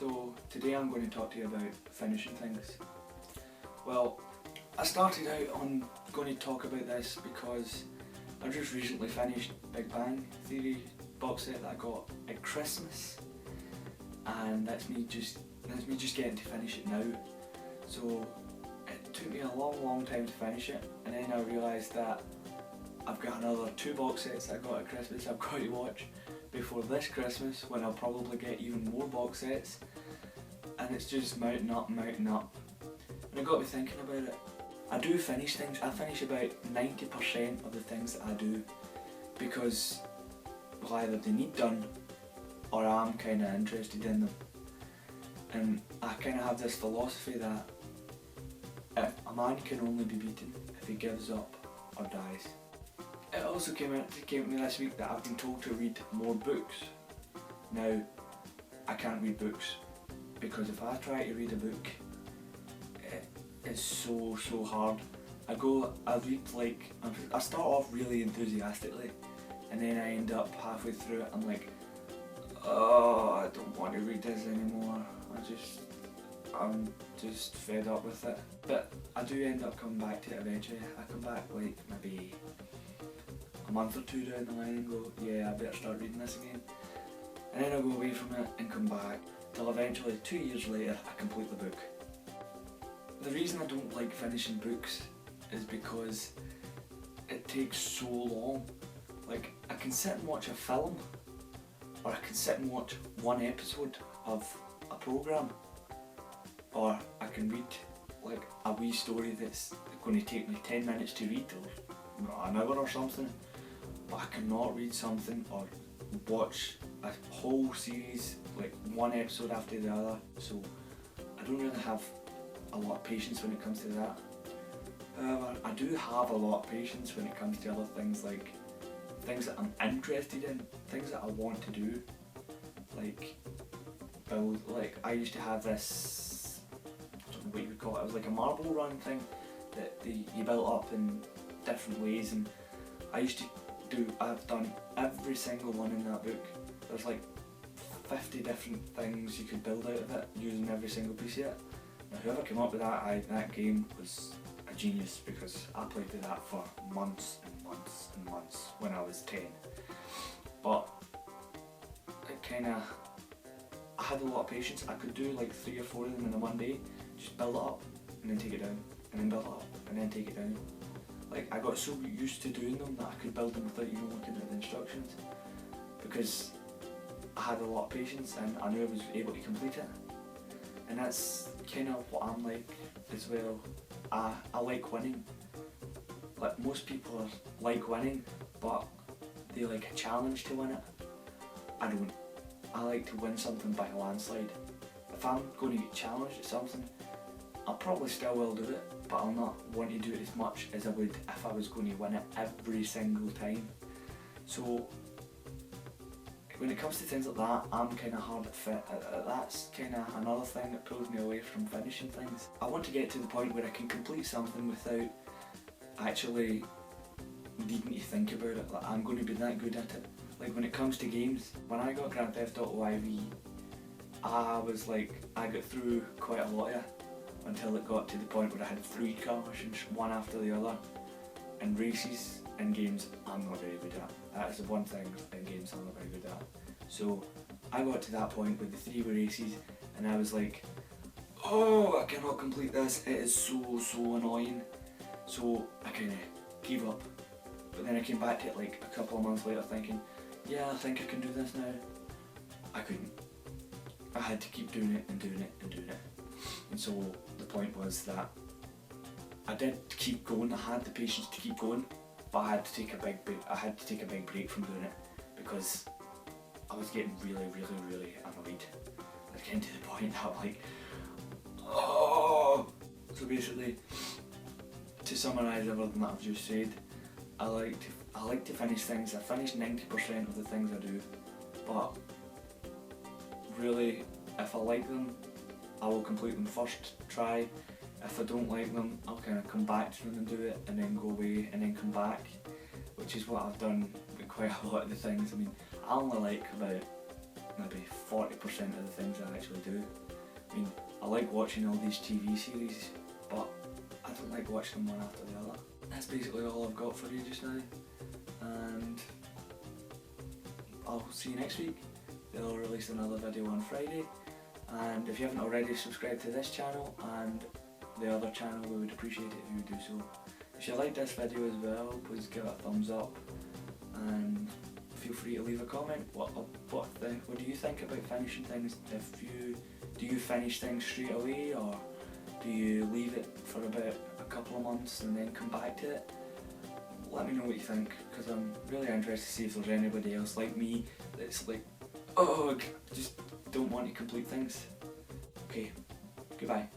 So today I'm going to talk to you about finishing things. Well, I started out on going to talk about this because I just recently finished Big Bang Theory box set that I got at Christmas, and that's me just getting to finish it now. So it took me a long time to finish it, and then I realised that I've got another 2 box sets I got at Christmas I've got to watch before this Christmas, when I'll probably get even more box sets, and it's just mounting up. And it got me thinking about it. I do finish things. I finish about 90% of the things that I do because well, either they need done or I'm kind of interested in them. And I kind of have this philosophy that a man can only be beaten if he gives up or dies. It also came to me this week that I've been told to read more books. Now, I can't read books because if I try to read a book, it's so hard. I read I start off really enthusiastically, and then I end up halfway through it, I'm like, oh, I don't want to read this anymore. I'm just fed up with it. But I do end up coming back to it eventually. I come back like maybe a month or 2 down the line and go, yeah, I better start reading this again. And then I'll go away from it and come back, till eventually 2 years later I complete the book. The reason I don't like finishing books is because it takes so long. Like, I can sit and watch a film, or I can sit and watch one episode of a programme, or I can read like a wee story that's going to take me 10 minutes to read, or an hour or something, but I cannot read something or watch a whole series, like one episode after the other. So I don't really have a lot of patience when it comes to that. However, I do have a lot of patience when it comes to other things, like things that I'm interested in, things that I want to do, like build. Like, I used to have this, I don't know what you would call it, it was like a marble run thing that you built up in different ways, and I've done every single one in that book. There's like 50 different things you could build out of it using every single piece of it. Now, whoever came up with that game was a genius, because I played with that for months when I was 10. But I had a lot of patience. I could do like 3 or 4 of them in one day, just build it up and then take it down, and then build it up and then take it down. Like, I got so used to doing them that I could build them without even looking at the instructions, because I had a lot of patience and I knew I was able to complete it. And that's kind of what I'm like as well. I like winning. Like, most people like winning, but they like a challenge to win it. I don't. I like to win something by a landslide. If I'm going to get challenged at something, I probably still will do it, but I'll not want to do it as much as I would if I was going to win it every single time. So when it comes to things like that, I'm kind of hard at fit. That's kind of another thing that pulls me away from finishing things. I want to get to the point where I can complete something without actually needing to think about it. Like, I'm going to be that good at it. Like, when it comes to games, when I got Grand Theft Auto IV, I got through quite a lot of it until it got to the point where I had 3 car missions, one after the other. And races in games, I'm not very good at. That's the one thing in games I'm not very good at. So I got to that point with the 3 races, and I was like, oh, I cannot complete this, it is so annoying. So I kind of gave up. But then I came back to it like a couple of months later thinking, yeah, I think I can do this now. I couldn't. I had to keep doing it and doing it and doing it. And so the point was that I did keep going. I had the patience to keep going, but I had to take a big break from doing it, because I was getting really annoyed. I was getting to the point that I'm like, oh. So basically, to summarise everything that I've just said, I like to finish things. I finish 90% of the things I do, but really, if I like them, I will complete them first try. If I don't like them, I'll kind of come back to them and do it, and then go away and then come back, which is what I've done with quite a lot of the things. I mean, I only like about maybe 40% of the things I actually do. I mean, I like watching all these TV series, but I don't like watching them one after the other. That's basically all I've got for you just now, and I'll see you next week. They'll release another video on Friday, and if you haven't already subscribed to this channel and the other channel, we would appreciate it if you would do so. If you like this video as well, please give it a thumbs up, and feel free to leave a comment. What do you think about finishing things? Do you finish things straight away, or do you leave it for about a couple of months and then come back to it? Let me know what you think, because I'm really interested to see if there's anybody else like me that's like, oh, just don't want to complete things. Okay, goodbye.